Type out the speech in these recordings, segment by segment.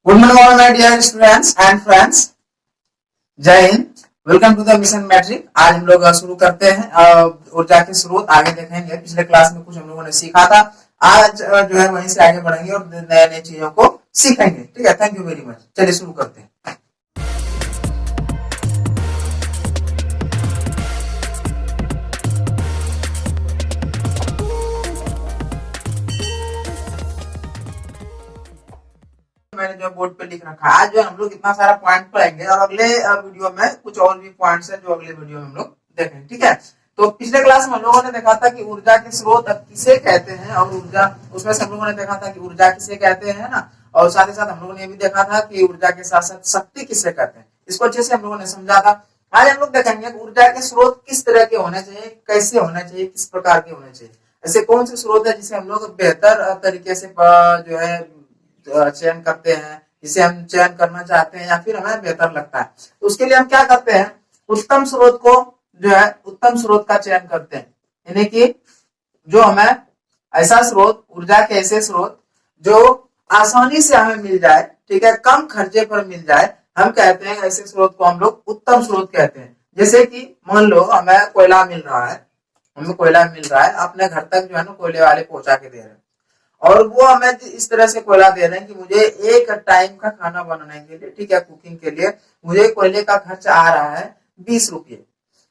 Good morning all my dear students and friends. जय हिंद। Welcome to the mission matric. आज हम लोग शुरू करते हैं ऊर्जा के स्रोत आगे देखेंगे। पिछले क्लास में कुछ हम लोगों ने सीखा था। आज जो है वहीं से आगे बढ़ेंगे और नए नए चीजों को सीखेंगे। ठीक है, थैंक यू वेरी मच। चलिए शुरू करते हैं। मैंने जो बोर्ड पे लिख रखा है, आज जो हम लोग इतना सारा पॉइंट पढ़ेंगे और अगले वीडियो में कुछ और भी पॉइंट्स हैं जो अगले वीडियो में हम लोग देखेंगे। ठीक है, तो पिछले क्लास में हम लोगों ने देखा था कि ऊर्जा के स्रोत किसे कहते हैं और ऊर्जा उसमें से हम लोगों ने देखा था कि ऊर्जा किसे कहते हैं ना, और साथ ही साथ हम लोगों ने ये भी देखा था कि ऊर्जा के साथ साथ शक्ति किसे कहते हैं। इसको अच्छे से हम लोगों ने समझा था। आज हम लोग देखेंगे ऊर्जा के स्रोत किस तरह के होने चाहिए, कैसे होने चाहिए, किस प्रकार के होने चाहिए। ऐसे कौन से स्रोत है जिसे हम लोग बेहतर तरीके से जो है चयन करते हैं, जिसे हम चयन करना चाहते हैं या फिर हमें बेहतर लगता है। तो उसके लिए हम क्या करते हैं, उत्तम स्रोत को जो है उत्तम स्रोत का चयन करते हैं। यानी कि जो हमें ऐसा स्रोत, ऊर्जा के ऐसे स्रोत जो आसानी से हमें मिल जाए, ठीक है, कम खर्चे पर मिल जाए, हम कहते हैं ऐसे स्रोत को हम लोग उत्तम स्रोत कहते हैं। जैसे कि मान लो हमें कोयला मिल रहा है, अपने घर तक जो है ना कोयले वाले पहुंचा के दे रहे हैं, और वो हमें इस तरह से कोयला दे रहे हैं कि मुझे एक टाइम का खाना बनाने के लिए, ठीक है, कुकिंग के लिए मुझे कोयले का खर्च आ रहा है 20 रुपये।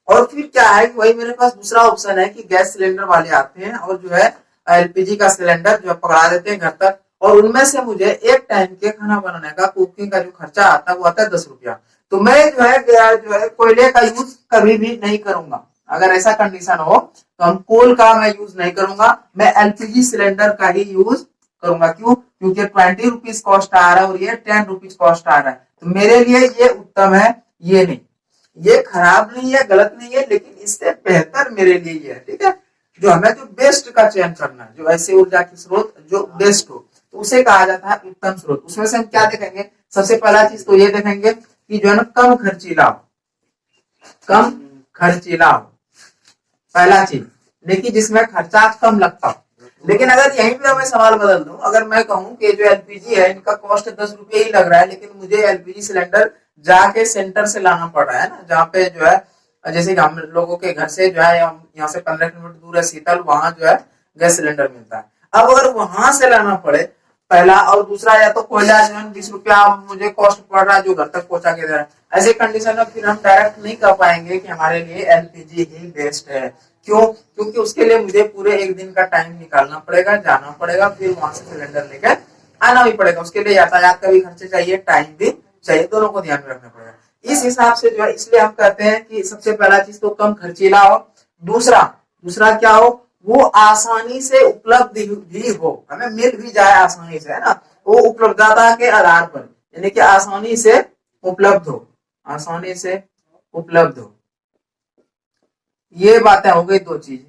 और फिर क्या है कि वही मेरे पास दूसरा ऑप्शन है कि गैस सिलेंडर वाले आते हैं और जो है एलपीजी का सिलेंडर जो पकड़ा देते हैं घर तक, और उनमें से मुझे एक टाइम के खाना बनाने का, कुकिंग का जो खर्चा आता है वो आता है 10 रुपया। तो मैं जो है कोयले का यूज कभी भी नहीं करूंगा। अगर ऐसा कंडीशन हो तो हम कोल का मैं यूज नहीं करूंगा, मैं एलपीजी सिलेंडर का ही यूज करूंगा। क्यों? क्योंकि 20 रुपीज कॉस्ट आ रहा है और ये 10 रुपीज कॉस्ट आ रहा है, तो मेरे लिए ये उत्तम है, ये नहीं। ये खराब नहीं है, गलत नहीं है, लेकिन इससे बेहतर मेरे लिए ये है। ठीक है, जो हमें जो बेस्ट का चयन करना है, जो ऐसे ऊर्जा के स्रोत जो बेस्ट हो, तो उसे कहा जाता है उत्तम स्रोत। उसमें से हम क्या देखेंगे, सबसे पहला चीज तो ये देखेंगे कि जो है ना कम खर्चीला हो, कम खर्चीला हो, पहला चीज। लेकिन जिसमें खर्चा कम लगता हो। लेकिन अगर यहीं पे मैं सवाल बदल दूं, अगर मैं कहूं कि जो एलपीजी है इनका कॉस्ट 10 रुपये ही लग रहा है, लेकिन मुझे एलपीजी सिलेंडर जाके सेंटर से लाना पड़ रहा है ना, जहाँ पे जो है जैसे हम लोगों के घर से जो है यहाँ से 15 किलोमीटर दूर है शीतल, वहां जो है गैस सिलेंडर मिलता है। अब अगर वहां से लाना पड़े पहला, और दूसरा या तो कोयला जो है 20 रुपया मुझे कॉस्ट पड़ रहा है जो घर तक पहुंचा के दे रहा है, ऐसे कंडीशन में फिर हम डायरेक्ट नहीं कर पाएंगे कि हमारे लिए एलपीजी ही बेस्ट है। क्यों? क्योंकि उसके लिए मुझे पूरे एक दिन का टाइम निकालना पड़ेगा, जाना पड़ेगा, फिर वहां से सिलेंडर लेकर आना भी पड़ेगा। उसके लिए यातायात का भी खर्चे चाहिए, टाइम भी चाहिए, दोनों को ध्यान में रखना पड़ेगा। इस हिसाब से जो है, इसलिए हम कहते हैं कि सबसे पहला चीज तो कम खर्चीला हो। दूसरा दूसरा क्या हो, वो आसानी से उपलब्ध भी हो, हमें मिल भी जाए आसानी से, है ना, वो उपलब्धता के आधार पर, यानी कि आसानी से उपलब्ध हो, आसानी से उपलब्ध हो। ये बातें हो गई दो चीज।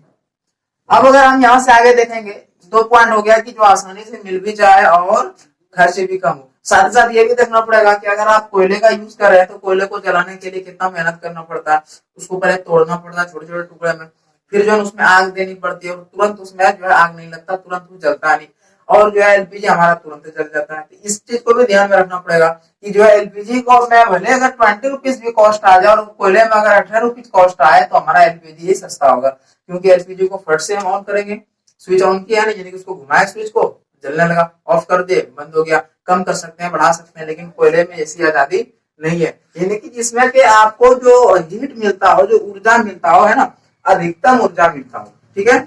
अब अगर हम यहाँ से आगे देखेंगे, दो पॉइंट हो गया कि जो आसानी से मिल भी जाए और खर्च भी कम हो। साथ ही साथ ये भी देखना पड़ेगा कि अगर आप कोयले का यूज कर रहे हैं तो कोयले को जलाने के लिए कितना मेहनत करना पड़ता है। उसको पहले तोड़ना पड़ता है छोटे छोटे टुकड़े में, फिर जो है उसमें आग देनी पड़ती है, और तुरंत उसमें जो है आग नहीं लगता, तुरंत वो जलता नहीं, और जो है एलपीजी हमारा तुरंत जल जाता है। तो इस चीज को भी ध्यान में रखना पड़ेगा कि जो है एलपीजी को मैं भले अगर 20 रुपीज भी कॉस्ट आ जाए और कोयले में अगर 18 रुपीज कॉस्ट आए तो हमारा एलपीजी ही सस्ता होगा। क्योंकि एलपीजी को फट से हम ऑन करेंगे, स्विच ऑन किया नहीं, यानी कि उसको घुमाए स्विच को, जलने लगा, ऑफ कर दे, बंद हो गया। कम कर सकते हैं, बढ़ा सकते हैं, लेकिन कोयले में ऐसी आजादी नहीं है। यानी कि जिसमें कि आपको जो हीट मिलता हो, जो ऊर्जा मिलता हो, है ना, अधिकतम ऊर्जा मिलता हो। ठीक है,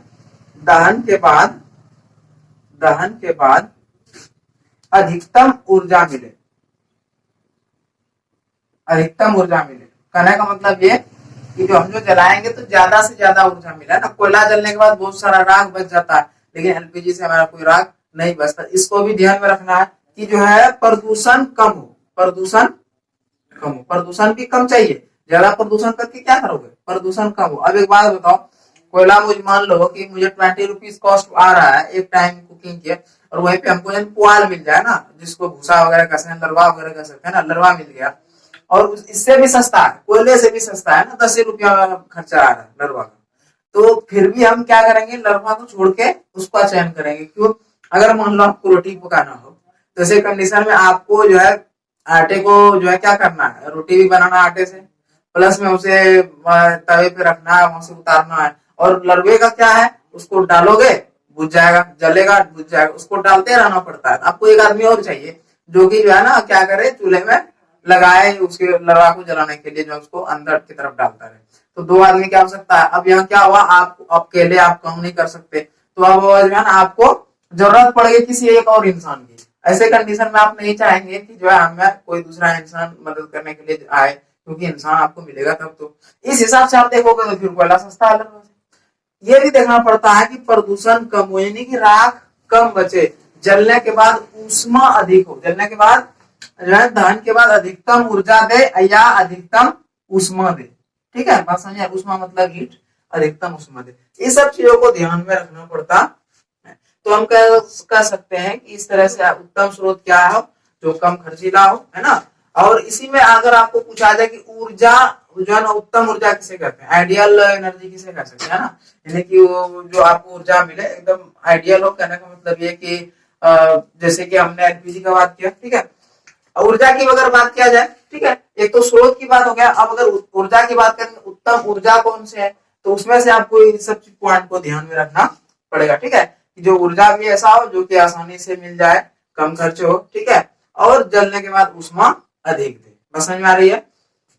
दहन के बाद अधिकतम ऊर्जा मिले, अधिकतम ऊर्जा मिले। कहने का मतलब ये कि जो हम जो जलाएंगे तो ज्यादा से ज्यादा ऊर्जा मिला ना। कोयला जलने के बाद बहुत सारा राख बच जाता है, लेकिन एलपीजी से हमारा कोई राख नहीं बचता। इसको भी ध्यान में रखना है कि जो है प्रदूषण कम हो, प्रदूषण कम हो, प्रदूषण भी कम चाहिए। ज्यादा प्रदूषण करके क्या करोगे, प्रदूषण कम हो। अब एक बात बताओ, कोयला मुझे मान लो कि मुझे 20 रुपीज कॉस्ट आ रहा है एक टाइम कुकिंग के, और वहीं पे हमको पुआल मिल जाए ना, जिसको भूसा वगैरह कह सकते हैं, लरवा वगैरह कह सकते हैं ना, लरवा मिल गया, और इससे भी सस्ता है, कोयले से भी सस्ता है ना, 10 रुपया खर्चा आ रहा है लरवा का, तो फिर भी हम क्या करेंगे, लरवा को छोड़ के उसका चयन करेंगे। क्यों? अगर मान लो आपको रोटी पकाना हो तो ऐसे कंडीशन में आपको जो है आटे को जो है क्या करना है, रोटी भी बनाना आटे से, प्लस में उसे तवे पे रखना है, वहां से उतारना है। और लरवे का क्या है, उसको डालोगे बुझ जाएगा, जलेगा बुझ जाएगा, उसको डालते रहना पड़ता है। आपको एक आदमी और चाहिए जो कि जो है ना क्या करे, चूल्हे में लगाए उसके लरवा को जलाने के लिए, जो उसको अंदर की तरफ डालता रहे। तो दो आदमी की आवश्यकता है। अब यहाँ क्या हुआ, आप अकेले आप काम नहीं कर सकते, तो अब जो है ना आपको जरूरत पड़ेगी किसी एक और इंसान की। ऐसे कंडीशन में आप नहीं चाहेंगे कि जो है हमें कोई दूसरा इंसान मदद करने के लिए आए, क्योंकि इंसान आपको मिलेगा तब तो। इस हिसाब से आप देखोगे तो फिर कोयला सस्ता अलग हो। ये भी देखना पड़ता है कि प्रदूषण कम हो, यानी कि राख कम बचे, जलने के बाद ऊष्मा अधिक हो, जलने के बाद जो है दहन के बाद अधिकतम ऊर्जा दे या अधिकतम ऊष्मा दे। ठीक है, बात समझे, ऊष्मा मतलब हीट, अधिकतम ऊष्मा दे। ये सब चीजों को ध्यान में रखना पड़ता है। तो हम कह सकते हैं कि इस तरह से उत्तम स्रोत क्या है, जो कम खर्चीला हो, है ना। और इसी में अगर आपको पूछा जाए कि ऊर्जा जो है ना, उत्तम ऊर्जा किसे कहते हैं, आइडियल एनर्जी किसे कह सकते हैं ना, यानी कि वो जो आपको ऊर्जा मिले एकदम आइडियल हो, कहने का मतलब ये कि जैसे कि हमने एलपीजी का बात किया, ठीक है। ऊर्जा की अगर बात किया जाए, ठीक है, एक तो स्रोत की बात हो गया। अब अगर ऊर्जा की बात करें, उत्तम ऊर्जा कौन से है, तो उसमें से आपको इन सब पॉइंट को ध्यान में रखना पड़ेगा। ठीक है, कि जो ऊर्जा भी ऐसा हो जो कि आसानी से मिल जाए, कम खर्च हो, ठीक है, और जलने के बाद ऊष्मा अधिक दे। बस समझ में आ रही है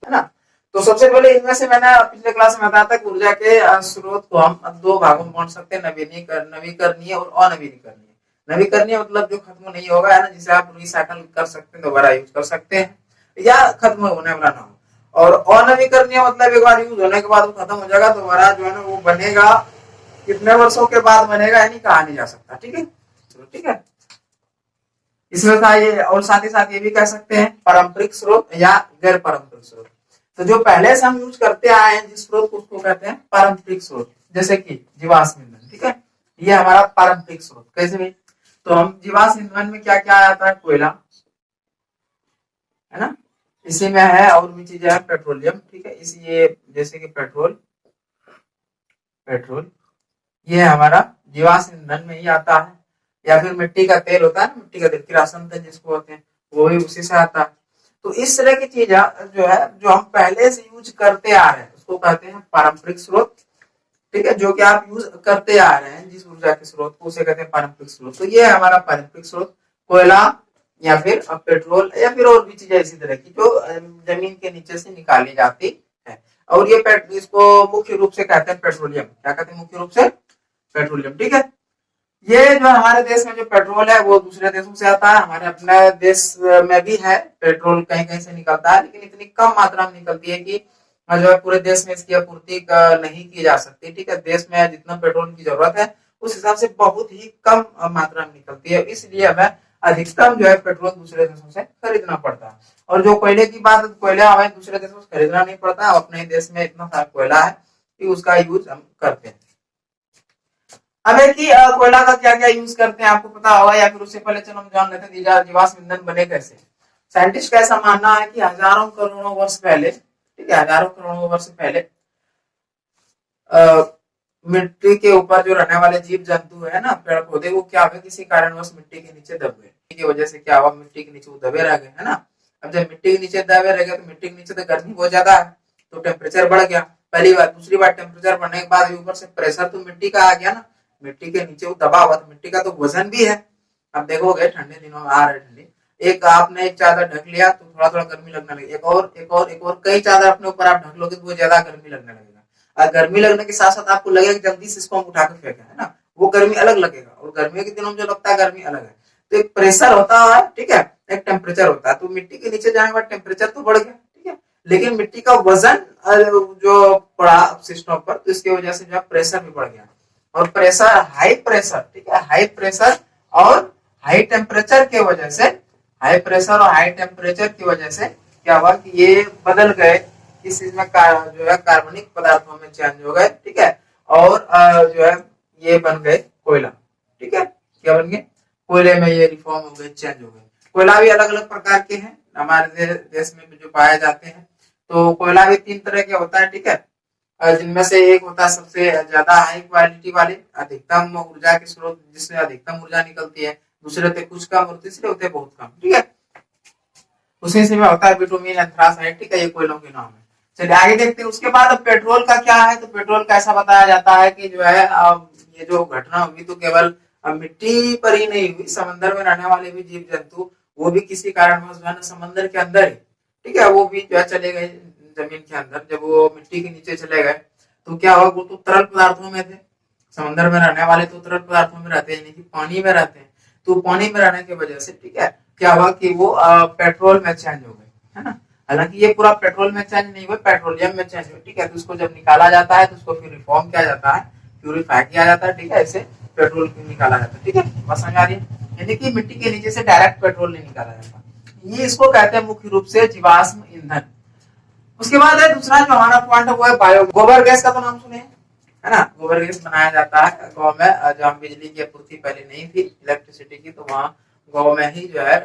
ना। तो सबसे पहले इनमें से मैंने पिछले क्लास में बताया था कि ऊर्जा के स्रोत को हम दो भागों में बांट सकते हैं, नवीकरणीय और अनवीकरणीय। नवीकरणीय मतलब जो खत्म नहीं होगा, है ना, जिसे आप रिसाइकल कर सकते हैं, दोबारा यूज कर सकते हैं, या खत्म होने वाला ना हो। और अनवीकरणीय मतलब एक बार यूज होने के बाद वो खत्म हो जाएगा, दोबारा जो है ना वो बनेगा, कितने वर्षों के बाद बनेगा यानी कहा नहीं जा सकता। ठीक है, चलो ठीक है। इसमें था ये, और साथ ही साथ ये भी कह सकते हैं पारंपरिक स्रोत या गैर पारंपरिक स्रोत। तो जो पहले से हम यूज करते आए हैं जिस स्रोत को, उसको कहते हैं पारंपरिक स्रोत, जैसे कि जीवाश्म ईंधन। ठीक है, ये हमारा पारंपरिक स्रोत। कैसे भी, तो हम जीवाश्म ईंधन में क्या क्या आता है, कोयला, है ना, इसी में है, और भी चीजें है, पेट्रोलियम। ठीक है, इसी ये जैसे कि पेट्रोल, ये हमारा जीवाश्म ईंधन में ही आता है। या फिर मिट्टी का तेल होता है, मिट्टी का तेल, किरासन तेल जिसको होते हैं, वो भी उसी से आता है। तो इस तरह की चीज जो है, जो हम पहले से यूज करते आ रहे हैं, उसको कहते हैं पारंपरिक स्रोत। ठीक है, जो कि आप यूज करते आ रहे हैं, जिस ऊर्जा के स्रोत को, उसे कहते हैं पारंपरिक स्रोत। तो ये है हमारा पारंपरिक स्रोत, कोयला या फिर पेट्रोल या फिर और भी चीजें इसी तरह की जो जमीन के नीचे से निकाली जाती है। और ये इसको मुख्य रूप से कहते हैं पेट्रोलियम। क्या कहते हैं, मुख्य रूप से पेट्रोलियम। ठीक है, ये जो हमारे देश में जो पेट्रोल है वो दूसरे देशों से आता है, हमारे अपने देश में भी है पेट्रोल, कहीं कहीं से निकलता है, लेकिन इतनी कम मात्रा में निकलती है कि जो है पूरे देश में इसकी आपूर्ति नहीं की जा सकती। ठीक है, देश में जितना पेट्रोल की जरूरत है उस हिसाब से बहुत ही कम मात्रा में निकलती है, इसलिए हमें अधिकतम जो है पेट्रोल दूसरे देशों से खरीदना पड़ता है। और जो कोयले की बात, कोयला हमें दूसरे देशों से खरीदना नहीं पड़ता, अपने देश में इतना सारा कोयला है कि उसका यूज हम करते हैं। अब है कि कोयला का क्या क्या यूज करते हैं आपको पता होगा, या फिर उससे पहले चलो हम जान लेते हैं जीवाश्म ईंधन बने कैसे। साइंटिस्ट का ऐसा मानना है कि हजारों करोड़ों वर्ष पहले, ठीक है, हजारों करोड़ों वर्ष पहले मिट्टी के ऊपर जो रहने वाले जीव जंतु है ना, पेड़ पौधे, वो क्या हुए, किसी कारणवश मिट्टी के नीचे दब गए। की वजह से क्या हुआ, मिट्टी के नीचे वो दबे रह गए, है ना। अब जब मिट्टी के नीचे दबे रह गए तो मिट्टी के नीचे तो गर्मी बहुत ज्यादा है, तो टेम्परेचर बढ़ गया, पहली बार। दूसरी बार टेम्परेचर बढ़ने के बाद ऊपर से प्रेशर तो मिट्टी का आ गया ना, मिट्टी के नीचे वो दबा हुआ, तो मिट्टी का तो वजन भी है। अब देखोगे ठंडे दिनों में आ रहे ठंडी, एक आपने एक चादर ढक लिया तो थोड़ा थोड़ा गर्मी लगने लगी, एक और कई चादर अपने ऊपर आप ढक लोगे तो वो ज्यादा गर्मी लगने लगेगा। और गर्मी लगने के साथ साथ आपको लगेगा जल्दी से इसको हम उठा के फेंके, है ना, वो गर्मी अलग लगेगा। और गर्मियों के दिनों में जो लगता है गर्मी अलग है। तो एक प्रेशर होता है, ठीक है, एक टेम्परेचर होता है। तो मिट्टी के नीचे जाने के बाद टेम्परेचर तो बढ़ गया, ठीक है, लेकिन मिट्टी का वजन जो पड़ा सिस्टम पर, तो इसकी वजह से जो प्रेशर भी बढ़ गया। और प्रेशर, हाई प्रेशर, ठीक है, हाई प्रेशर और हाई टेम्परेचर की वजह से, हाई प्रेशर और हाई टेम्परेचर की वजह से क्या हुआ कि ये बदल गए, इस चीज में जो है कार्बनिक पदार्थों में चेंज हो गए, ठीक है, और जो है ये बन गए कोयला। ठीक है, क्या बन गए, कोयले में ये रिफॉर्म हो गए, चेंज हो गए। कोयला भी अलग अलग प्रकार के हैं हमारे देश में जो पाए जाते हैं। तो कोयला भी 3 तरह के होता है, ठीक है, जिनमें से एक होता है सबसे ज्यादा हाई क्वालिटी वाले, अधिकतम ऊर्जा के स्रोत, जिससे अधिकतम ऊर्जा निकलती है, दूसरे होते कुछ कम और तीसरे होते बहुत कम, ठीक है। उसी से में होता है बिटुमिन, एंथ्रासाइट, ठीक है, ये कोयलों के नाम है। चलिए आगे देखते हैं। उसके बाद अब पेट्रोल का क्या है, तो पेट्रोल का ऐसा बताया जाता है कि जो है अब ये जो घटना हुई तो केवल मिट्टी पर ही नहीं हुई, समंदर में रहने वाले भी जीव जंतु वो भी किसी कारणवश जो है ना समंदर के अंदर ही, ठीक है, वो भी जो है चले गए जमीन के अंदर। जब वो मिट्टी के नीचे चले गए तो क्या हुआ, वो तो तरल पदार्थों में थे, समंदर में रहने वाले तो तरल पदार्थों में रहते हैं, यानी कि पानी में रहते हैं। तो पानी में रहने की वजह से, ठीक है, क्या हुआ कि वो पेट्रोल में चेंज हो गए, है ना। हालांकि ये पूरा पेट्रोल में चेंज नहीं हुआ, पेट्रोलियम में चेंज हुआ, ठीक है। तो उसको जब निकाला जाता है तो उसको फिर रिफॉर्म किया जाता है, प्यूरिफाई किया जाता है, ठीक है, ऐसे पेट्रोल निकाला जाता है, ठीक है, बस समझ आ रही है। यानी कि मिट्टी के नीचे से डायरेक्ट पेट्रोल नहीं निकाला जाता। ये इसको कहते हैं मुख्य रूप से जीवाश्म ईंधन। उसके बाद है दूसरा जो हमारा पॉइंट है वो है बायो। गोबर गैस का तो नाम सुने, है ना। गोबर गैस बनाया जाता है गाँव में, जहाँ बिजली की आपूर्ति पहले नहीं थी, इलेक्ट्रिसिटी की, तो वहाँ गाँव में ही जो है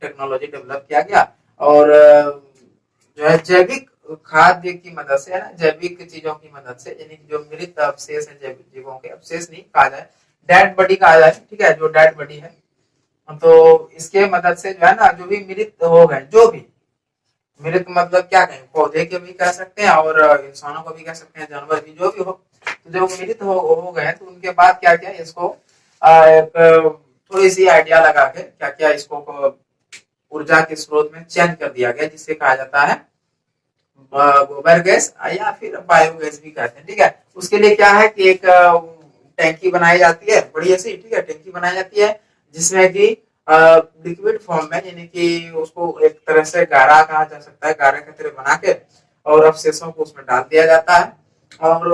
टेक्नोलॉजी डेवलप किया गया। और जो है जैविक खाद्य की मदद से, है ना, जैविक चीजों की मदद से, यानी कि जो मृत अवशेष है जैविक जीवों के, अवशेष नहीं कहा जाए, डेड बॉडी कहा जाए, ठीक है, जो डेड बॉडी है, तो इसके मदद से जो है ना जो भी मृत हो गए, जो भी मृत मतलब क्या कहें, पौधे के भी कह सकते हैं और इंसानों को भी कह सकते हैं, जानवर भी, जो भी हो, तो जब मृत हो गए तो उनके बाद क्या क्या इसको एक थोड़ी सी आइडिया लगा के क्या क्या इसको ऊर्जा के स्रोत में चेंज कर दिया गया, जिससे कहा जाता है गोबर गैस या फिर बायोगैस भी कहते हैं, ठीक है। उसके लिए क्या है कि एक टैंकी बनाई जाती है बढ़िया सी, ठीक है, टैंकी बनाई जाती है जिसमें कि लिक्विड फॉर्म में, यानी कि उसको एक तरह से गारा कहा जा सकता है, गारा की तरह बना के और अवशेषों को उसमें डाल दिया जाता है और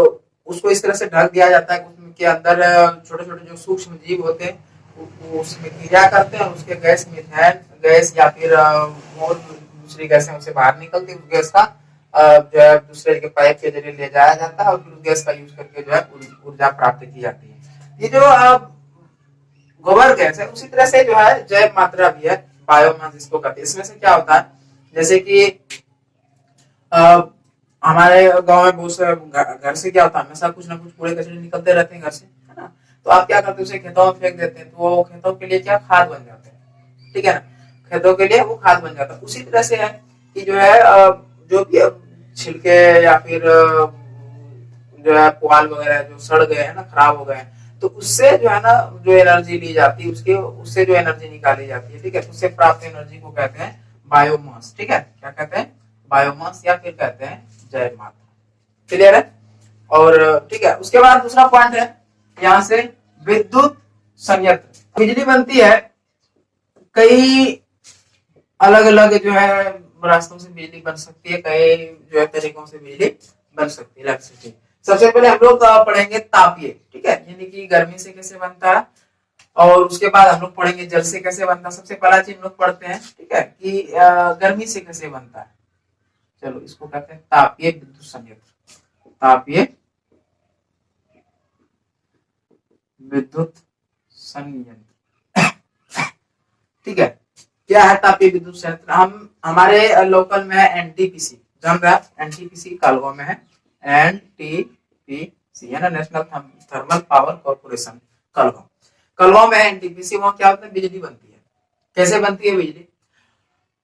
उसको इस तरह से ढक दिया जाता है कि उसके अंदर छोटे छोटे जो सूक्ष्म जीव होते हैं वो उसमें क्रिया करते हैं और उसके गैस, मीथेन गैस या फिर और दूसरी गैसें उससे बाहर निकलती है। उस गैस का जो है दूसरे के पाइप के जरिए ले जाया जाता है और फिर उस गैस का यूज करके जो है ऊर्जा प्राप्त की जाती है। ये जो गोबर गैस है उसी तरह से जो है जैव मात्रा भी है, बायोमास जिसको कहते हैं। इसमें से क्या होता है, जैसे कि हमारे गांव में बहुत से घर से क्या होता है, हमेशा कुछ ना कुछ कूड़े कचरे निकलते रहते हैं घर से, है ना। तो आप क्या करते हैं, उसे खेतों में फेंक देते हैं, तो वो खेतों के लिए क्या खाद बन जाते हैं, ठीक है ना, खेतों के लिए वो खाद बन जाता है। उसी तरह से है कि जो है जो भी छिलके या फिर जो है पुआल वगैरह जो सड़ गए हैं ना, खराब हो गए हैं, तो उससे जो है ना जो एनर्जी ली जाती है, उसके उससे जो एनर्जी निकाली जाती है, ठीक है, उससे प्राप्त एनर्जी को कहते हैं बायोमास, ठीक है, क्या कहते हैं, बायोमास या फिर कहते हैं जैव मात्रा। क्लियर है। और ठीक है, उसके बाद दूसरा पॉइंट है यहाँ से विद्युत संयंत्र। बिजली बनती है कई अलग अलग जो है रास्तों से बिजली बन सकती है, कई जो है तरीकों से बिजली बन सकती है, इलेक्ट्रिसिटी। सबसे पहले हम लोग पढ़ेंगे तापीय, ठीक है, यानी कि गर्मी से कैसे बनता है, और उसके बाद हम लोग पढ़ेंगे जल से कैसे बनता है। सबसे पहला चीज हम लोग पढ़ते हैं, ठीक है, कि गर्मी से कैसे बनता है। चलो इसको कहते हैं तापीय विद्युत संयंत्र, तापीय विद्युत संयंत्र, ठीक है। क्या है तापीय विद्युत संयंत्र, हम हमारे लोकल में है एनटीपीसी, जान रहे हैं, एनटीपीसी कालगांव में है, एनटीपीसी है ना, नेशनल थर्मल पावर कॉर्पोरेशन कालगांव, कालगांव में एनटीपीसी। वहां क्या होता है, बिजली बनती है। कैसे बनती है बिजली,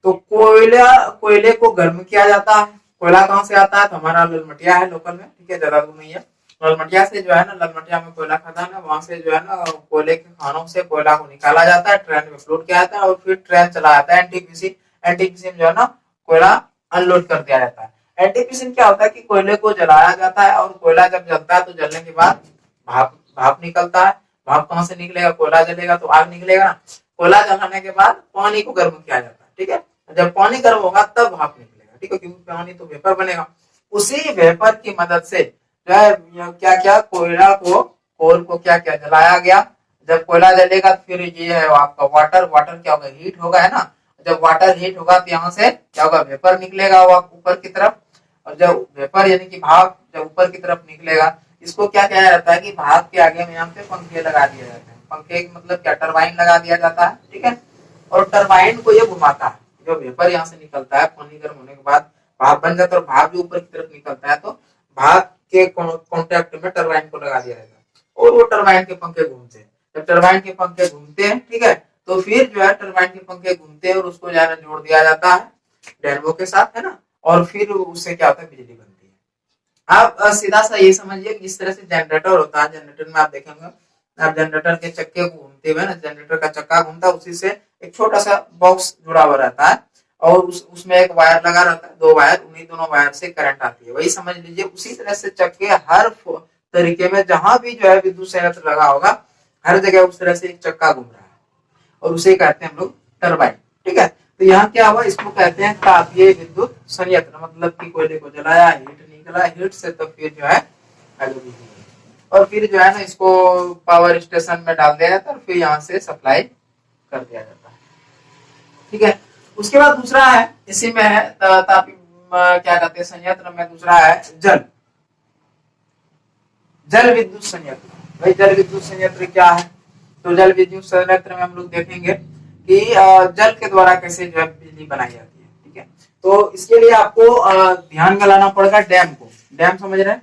तो कोयले को गर्म किया जाता है। कोयला कहाँ से आता है, तो हमारा ललमटिया है लोकल में, ठीक है, ज्यादा दूर नहीं है। ललमटिया से जो है ना, ललमटिया में कोयला खदान है, वहां से जो है ना कोयले के खानों से कोयला को निकाला जाता है, ट्रेन में फ्लोट किया जाता है और फिर ट्रेन चला जाता है एनटीपीसी। एनटीपीसी में जो है ना कोयला अनलोड कर दिया जाता है। एनटीपीसी में क्या होता है कि कोयले को जलाया जाता है और कोयला जब जलता है तो जलने के बाद भाप भाप निकलता है। भाप कहाँ से निकलेगा, कोयला जलेगा तो आग निकलेगा ना। कोयला जलाने के बाद पानी को गर्म किया जाता है, ठीक है, जब पानी गर्म होगा तब भाप निकलेगा, ठीक है, क्योंकि पानी तो वेपर बनेगा। उसी वेपर की मदद से जो है क्या क्या कोल को क्या क्या जलाया गया। जब कोयला जलेगा तो फिर ये है आपका वाटर क्या होगा, हीट होगा, है ना। जब वाटर हीट होगा तो यहाँ से क्या होगा, वेपर निकलेगा ऊपर की तरफ। और जब वेपर यानी कि भाप जब ऊपर की तरफ निकलेगा, इसको क्या कहा जाता है कि भाप के आगे में यहाँ पे पंखे लगा दिए जाते हैं। पंखे मतलब क्या, टरबाइन लगा दिया जाता है, ठीक है, और टरबाइन को ये घुमाता है। जो वेपर यहाँ से निकलता है पानी गर्म होने के बाद भाप बन जाता है और भाप जो ऊपर की तरफ निकलता है, तो भाप के कॉन्टेक्ट में टरबाइन को लगा दिया जाता है और वो टरबाइन के पंखे घूमते हैं। जब टरबाइन के पंखे घूमते हैं, ठीक है, तो फिर जो है टरबाइन के पंखे घूमते हैं और उसको जो है ना जोड़ दिया जाता है डैनवो के साथ, है ना, और फिर उससे क्या होता है, बिजली बनती है। आप सीधा सा ये समझिए कि इस तरह से जनरेटर होता है, जनरेटर में आप देखेंगे, आप जनरेटर के चक्के को घूमते हुए ना, जनरेटर का चक्का घूमता है, उसी से एक छोटा सा बॉक्स जुड़ा हुआ रहता है और उसमें एक वायर लगा रहता है, 2 वायर, उन्हीं दोनों वायर से करंट आती है। वही समझ लीजिए, उसी तरह से चक्के हर तरीके में जहां भी जो है विद्युत संयंत्र लगा होगा, हर जगह उस तरह से एक चक्का घूम रहा है और उसे कहते हैं हम लोग टरबाइन। ठीक है, तो यहाँ क्या हुआ, इसको कहते हैं तापीय विद्युत संयंत्र, मतलब कि कोयले को जलाया, हीट निकला, हीट से तो फिर जो है एल्यूमिनियम, और फिर जो है ना इसको पावर स्टेशन में डाल दिया जाता है और फिर यहाँ से सप्लाई कर दिया जाता है। ठीक है, उसके बाद दूसरा है, इसी में है तापी क्या कहते हैं संयंत्र में, दूसरा है जल विद्युत संयंत्र। भाई जल विद्युत संयंत्र क्या है, तो जल विद्युत संयंत्र में हम लोग देखेंगे कि जल के द्वारा कैसे जो है बिजली बनाई जाती है। ठीक है, तो इसके लिए आपको ध्यान में लाना पड़ेगा डैम को। डैम समझ रहे हैं,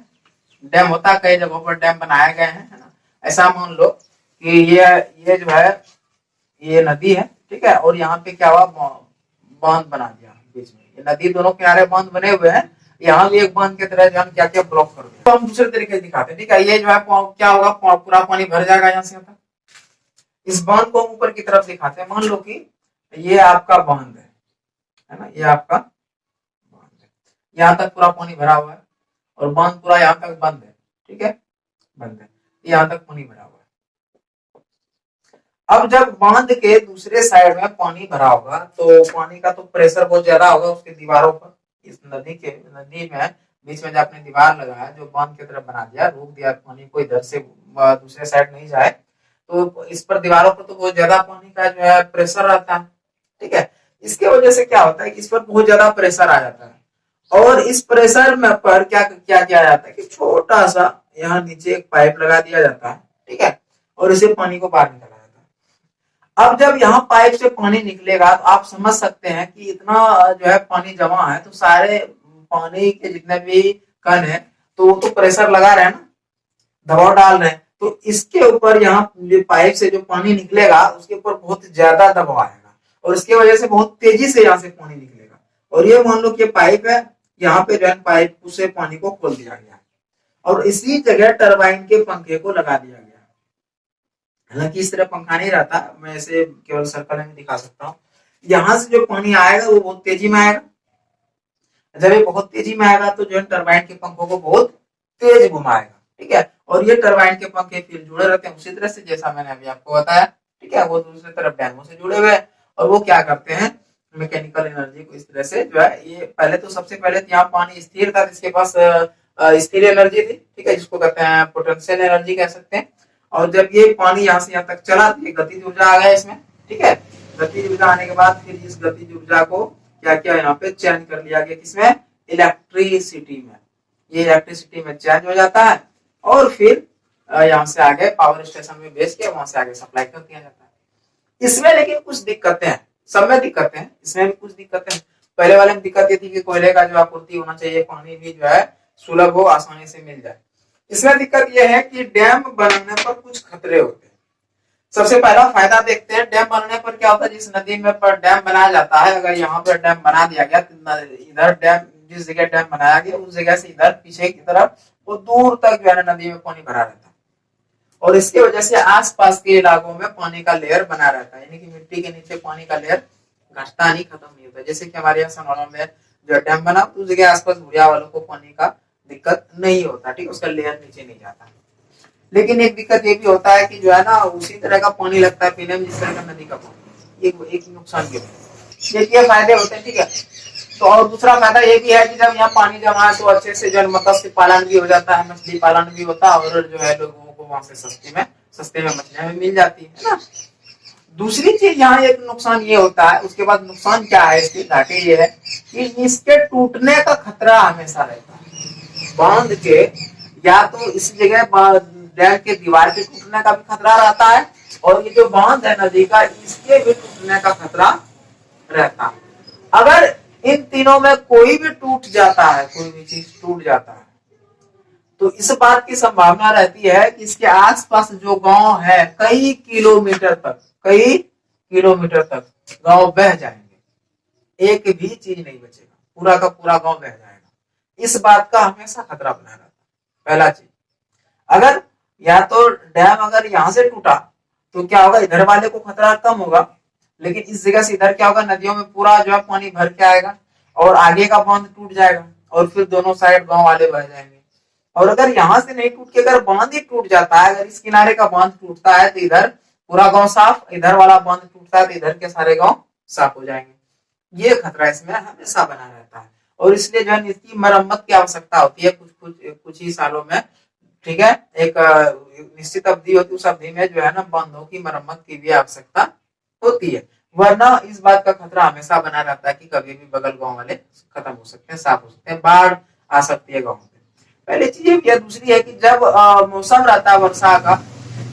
डैम होता है, कई जगहों पर डैम बनाए गए हैं, है ना। ऐसा मान लो कि ये जो है ये नदी है, ठीक है, और यहाँ पे क्या हुआ, बांध बना दिया बीच में, ये नदी दोनों किनारे बांध बने हुए हैं, यहाँ भी एक बांध की तरह जो क्या क्या ब्लॉक कर दिया। तो हम दूसरे तरीके से दिखाते हैं। ठीक है, ये जो है क्या होगा, पूरा पानी भर जाएगा यहाँ से आता। इस बांध को ऊपर की तरफ दिखाते हैं, मान लो कि ये आपका बांध है ना, ये आपका बांध है, यहाँ तक पूरा पानी भरा हुआ है और बांध पूरा यहाँ तक बंद है। ठीक है, बंद है, यहाँ तक पानी भरा हुआ है। अब जब बांध के दूसरे साइड में पानी भरा होगा तो पानी का तो प्रेशर बहुत ज्यादा होगा उसके दीवारों पर। इस नदी में बीच में जो आपने दीवार लगाया, जो बांध की तरफ बना दिया, रोक दिया पानी को इधर से दूसरे साइड नहीं जाए, तो इस पर दीवारों पर तो बहुत ज्यादा पानी का जो है प्रेशर रहता है। ठीक है, इसके वजह से क्या होता है कि इस पर बहुत ज्यादा प्रेशर आ जाता है और इस प्रेशर में पर क्या क्या किया जाता है कि छोटा सा यहाँ नीचे एक पाइप लगा दिया जाता है। ठीक है, और इसे पानी को बाहर निकाला जाता है। अब जब यहाँ पाइप से पानी निकलेगा तो आप समझ सकते हैं कि इतना जो है पानी जमा है, तो सारे पानी के जितने भी कण है तो वो तो प्रेशर लगा रहे हैं ना, दबाव डाल रहे हैं, तो इसके ऊपर यहाँ पाइप से जो पानी निकलेगा उसके ऊपर बहुत ज्यादा दबाव आएगा और इसकी वजह से बहुत तेजी से यहाँ से पानी निकलेगा। और ये मान लो कि पाइप है, यहाँ पे जो है पाइप से पानी को खोल दिया गया और इसी जगह टरबाइन के पंखे को लगा दिया गया। हालांकि इस तरह पंखा नहीं रहता, मैं इसे केवल सर्कल में दिखा सकता हूँ। यहाँ से जो पानी आएगा वो बहुत तेजी में आएगा, जब ये बहुत तेजी में आएगा तो जो है टरबाइन के पंखों को बहुत तेज घुमाएगा। ठीक है, और ये टरबाइन के पंखे फिर जुड़े रहते हैं उसी तरह से जैसा मैंने अभी आपको बताया। ठीक है, वो दूसरी तरफ डैमो से जुड़े हुए हैं और वो क्या करते हैं, मैकेनिकल एनर्जी को इस तरह से जो है, ये पहले तो सबसे पहले यहाँ पानी स्थिर था, इसके पास स्थिर एनर्जी थी। ठीक है, जिसको कहते हैं पोटेंशियल एनर्जी कह सकते हैं। और जब ये पानी यहाँ से यहाँ तक चला तो गतिज ऊर्जा आ गया इसमें। ठीक है, गतिज ऊर्जा आने के बाद फिर इस गतिज ऊर्जा को क्या क्या यहाँ पे चेंज कर लिया गया, किसमें, इलेक्ट्रिसिटी में। ये इलेक्ट्रिसिटी में चेंज हो जाता है और फिर यहाँ से आगे पावर स्टेशन में भेज के वहां से आगे सप्लाई कर दिया जाता है। इसमें लेकिन कुछ दिक्कतें हैं, सब में दिक्कतें हैं, इसमें भी कुछ दिक्कतें हैं। पहले वाले में दिक्कत ये थी कि कोयले का जो आपूर्ति होना चाहिए, पानी भी जो है सुलभ हो, आसानी से मिल जाए। इसमें दिक्कत यह है कि डैम बनने पर कुछ खतरे होते हैं। सबसे पहला फायदा देखते हैं, डैम बनने पर क्या होता है, जिस नदी में पर डैम बनाया जाता है, अगर यहाँ पर डैम बना दिया गया तो इधर डैम, जिस जगह डैम बनाया गया उस जगह से इधर पीछे की तरफ वो दूर तक जो है नदी में पानी भरा रहता है और इसकी वजह से आसपास के इलाकों में पानी का लेयर बना रहता है, यानी कि मिट्टी के नीचे पानी का लेयर घटता नहीं, खत्म नहीं होता। जैसे कि हमारे यहाँ सनौला में जो डैम बना उस जगह आसपास भुरिया वालों को पानी का दिक्कत नहीं होता। ठीक, उसका लेयर नीचे नहीं जाता। लेकिन एक दिक्कत ये भी होता है कि जो है ना उसी तरह का पानी लगता है पीने में जिस तरह का नदी का पानी, एक नुकसान ये फायदे होते हैं। ठीक है, तो और दूसरा फायदा ये भी है कि जब यहाँ पानी जमा है तो अच्छे से जो मत्स्य पालन भी हो जाता है, मछली पालन भी होता है और जो है लोगों को वहां से सस्ते में मछलियां भी मिल जाती है ना। दूसरी चीज यहाँ एक नुकसान ये होता है, उसके बाद नुकसान क्या है, इसकी घाटे ये है कि इसके टूटने का खतरा हमेशा रहता है। बांध के या तो इस जगह डैम के दीवार के टूटने का भी खतरा रहता है और ये जो बांध है नदी का, इसके भी टूटने का खतरा रहता है। अगर इन तीनों में कोई भी टूट जाता है, कोई भी चीज टूट जाता है, तो इस बात की संभावना रहती है कि इसके आसपास जो गांव है कई किलोमीटर तक गांव बह जाएंगे, एक भी चीज नहीं बचेगा, पूरा का पूरा गांव बह जाएगा। इस बात का हमेशा खतरा बना रहता है। पहला चीज, अगर या तो डैम अगर यहाँ से टूटा तो क्या होगा, इधर वाले को खतरा कम होगा, लेकिन इस जगह से इधर क्या होगा, नदियों में पूरा जो है पानी भर के आएगा और आगे का बांध टूट जाएगा और फिर दोनों साइड गांव वाले बह जाएंगे। और अगर यहाँ से नहीं टूट के अगर बांध ही टूट जाता है, अगर इस किनारे का बांध टूटता है तो इधर पूरा गांव साफ, इधर वाला बांध टूटता है तो इधर के सारे गांव साफ हो जाएंगे। ये खतरा इसमें हमेशा बना रहता है और इसलिए जो है इसकी मरम्मत की आवश्यकता होती है कुछ ही सालों में। ठीक है, एक निश्चित अवधि होती है, उस अवधि में जो है ना बांधों की मरम्मत की भी आवश्यकता होती है, वरना इस बात का खतरा हमेशा बना रहता है कि कभी भी बगल गांव वाले खत्म हो सकते हैं, साफ हो सकते हैं, बाढ़ आ सकती है गांव में। पहली चीज ये, दूसरी है कि जब मौसम रहता है वर्षा का,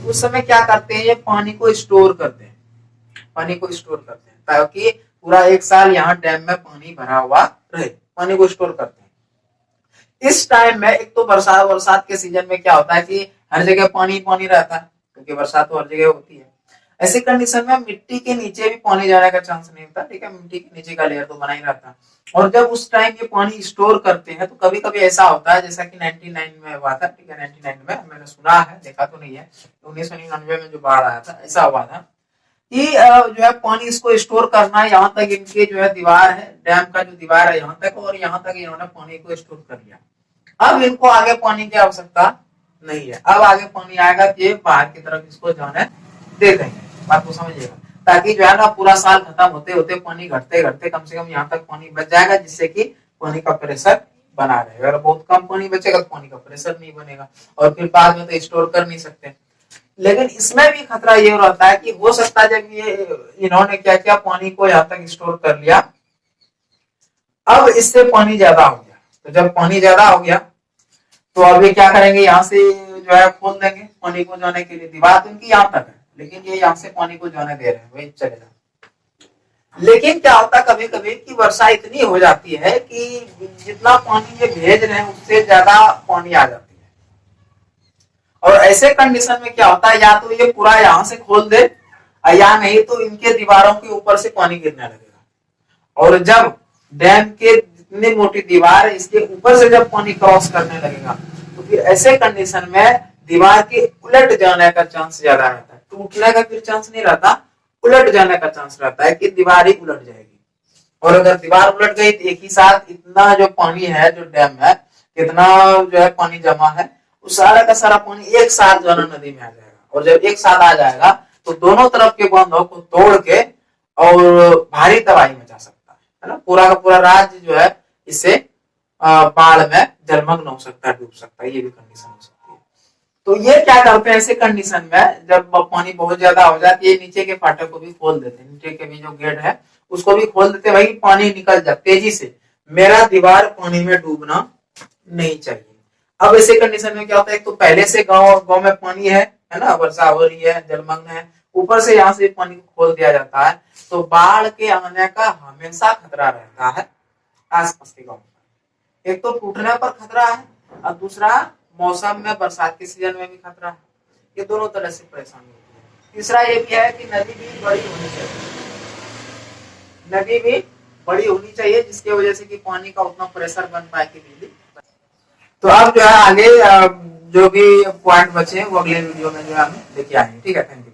उस समय क्या करते हैं, ये पानी को स्टोर करते हैं, पानी को स्टोर करते हैं ताकि पूरा एक साल यहाँ डैम में पानी भरा हुआ रहे, पानी को स्टोर करते हैं। इस टाइम में एक तो बरसात के सीजन में क्या होता है कि हर जगह पानी पानी रहता है, क्योंकि बरसात तो हर जगह होती है। ऐसी कंडीशन में मिट्टी के नीचे भी पानी जाने का चांस नहीं होता। ठीक है, मिट्टी के नीचे का लेयर तो बना ही रहता है। और जब उस टाइम ये पानी स्टोर करते हैं तो कभी कभी ऐसा होता है, जैसा कि 99 में हुआ था। ठीक है, 99 में मैंने सुना है, देखा तो नहीं है, 1999 में जो बाढ़ आया था ऐसा हुआ था कि जो है पानी इसको स्टोर करना है, यहाँ तक इनके जो है दीवार है, डैम का जो दीवार है यहाँ तक, और यहाँ तक इन्होंने पानी को स्टोर कर लिया। अब इनको आगे पानी की आवश्यकता नहीं है, अब आगे पानी आएगा तो ये बाहर की तरफ इसको जाने दे देंगे। बात को समझिएगा, ताकि जो है ना पूरा साल खत्म होते होते पानी घटते घटते कम से कम यहाँ तक पानी बच जाएगा, जिससे कि पानी का प्रेशर बना रहेगा। अगर बहुत कम पानी बचेगा तो पानी का प्रेशर नहीं बनेगा और फिर बाद में तो स्टोर कर नहीं सकते। लेकिन इसमें भी खतरा ये रहता है कि हो सकता है जब ये इन्होंने क्या किया, पानी को यहाँ तक स्टोर कर लिया, अब इससे पानी ज्यादा हो गया, तो जब पानी ज्यादा हो गया तो अब ये क्या करेंगे, यहाँ से जो है खोल देंगे पानी को जाने के लिए। दीवार तो इनकी यहाँ तक है, लेकिन ये यहाँ से पानी को जाने दे रहे हैं, वही चलेगा। लेकिन क्या होता है कभी कभी कि वर्षा इतनी हो जाती है कि जितना पानी ये भेज रहे हैं उससे ज्यादा पानी आ जाती है, और ऐसे कंडीशन में क्या होता है, या तो ये पूरा यहाँ से खोल दे या नहीं तो इनके दीवारों के ऊपर से पानी गिरने लगेगा। और जब डैम के जितनी मोटी दीवार है इसके ऊपर से जब पानी क्रॉस करने लगेगा तो फिर ऐसे कंडीशन में दीवार के उलट जाने का चांस ज्यादा रहता है। टूटने का फिर चांस नहीं रहता, उलट जाने का चांस रहता है कि दीवार ही उलट जाएगी। और अगर दीवार उलट गई तो एक ही साथ इतना जो पानी है, जो डैम है, कितना जो है पानी जमा है, उस सारा का सारा पानी एक साथ जो है नदी में आ जाएगा। और जब एक साथ आ जाएगा तो दोनों तरफ के बांधों को तोड़ के और भारी तबाही मचा सकता है ना। पूरा का पूरा राज्य जो है इससे बाढ़ में जलमग्न हो सकता है, डूब सकता है, ये भी कंडीशन हो सकती है। तो ये क्या करते हैं ऐसे कंडीशन में, जब पानी बहुत ज्यादा हो जाती है, नीचे के फाटक को भी खोल देते हैं, नीचे के भी जो गेट है उसको भी खोल देते हैं, भाई पानी निकल जाए तेजी से, मेरा दीवार पानी में डूबना नहीं चाहिए। अब ऐसे कंडीशन में क्या होता है, एक तो पहले से गांव में पानी है ना, वर्षा हो रही है, जलमग्न है, ऊपर से यहाँ से पानी को खोल दिया जाता है, तो बाढ़ के आने का हमेशा खतरा रहता है आसपास के गाँव में। एक तो टूटने पर खतरा है और दूसरा मौसम में बरसात के सीजन में भी खतरा है। ये दोनों तरह से परेशानी होती है। तीसरा ये भी है कि नदी भी बड़ी होनी चाहिए, नदी भी बड़ी होनी चाहिए जिसकी वजह से कि पानी का उतना प्रेशर बन पाए कि बिजली। तो अब जो है आगे जो भी पॉइंट बचे हैं वो अगले वीडियो में जो है हम लेके आएंगे। ठीक है, थैंक यू।